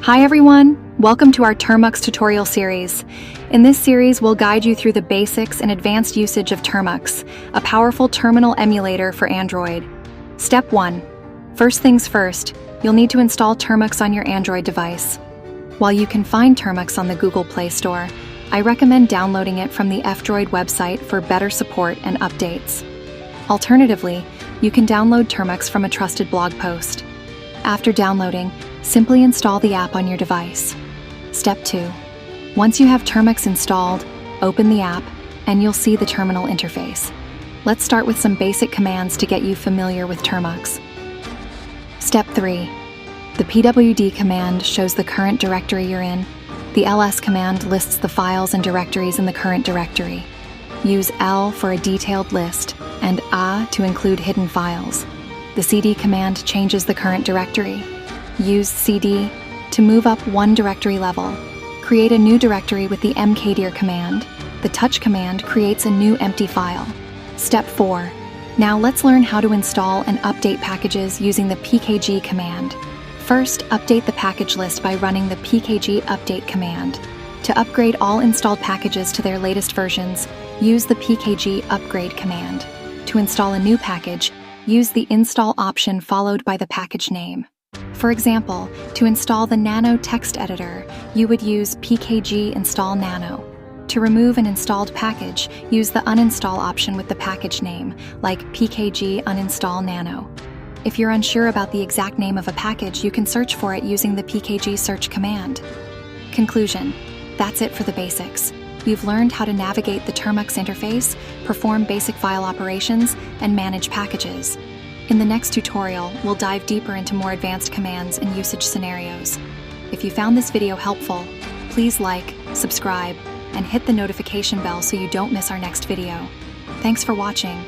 Hi everyone! Welcome to our Termux tutorial series. In this series, we'll guide you through the basics and advanced usage of Termux, a powerful terminal emulator for Android. Step 1. First things first, you'll need to install Termux on your Android device. While you can find Termux on the Google Play Store, I recommend downloading it from the F-Droid website for better support and updates. Alternatively, you can download Termux from a trusted blog post. After downloading, simply install the app on your device. Step 2. Once you have Termux installed, open the app, and you'll see the terminal interface. Let's start with some basic commands to get you familiar with Termux. Step 3. The pwd command shows the current directory you're in. The ls command lists the files and directories in the current directory. Use L for a detailed list, and A to include hidden files. The cd command changes the current directory. Use cd to move up one directory level. Create a new directory with the mkdir command. The touch command creates a new empty file. Step 4. Now let's learn how to install and update packages using the pkg command. First, update the package list by running the pkg update command. To upgrade all installed packages to their latest versions, use the pkg upgrade command. To install a new package, use the install option followed by the package name. For example, to install the Nano text editor, you would use pkg install nano. To remove an installed package, use the uninstall option with the package name, like pkg uninstall nano. If you're unsure about the exact name of a package, you can search for it using the pkg search command. Conclusion: that's it for the basics. You've learned how to navigate the Termux interface, perform basic file operations, and manage packages. In the next tutorial, we'll dive deeper into more advanced commands and usage scenarios. If you found this video helpful, please like, subscribe, and hit the notification bell so you don't miss our next video. Thanks for watching.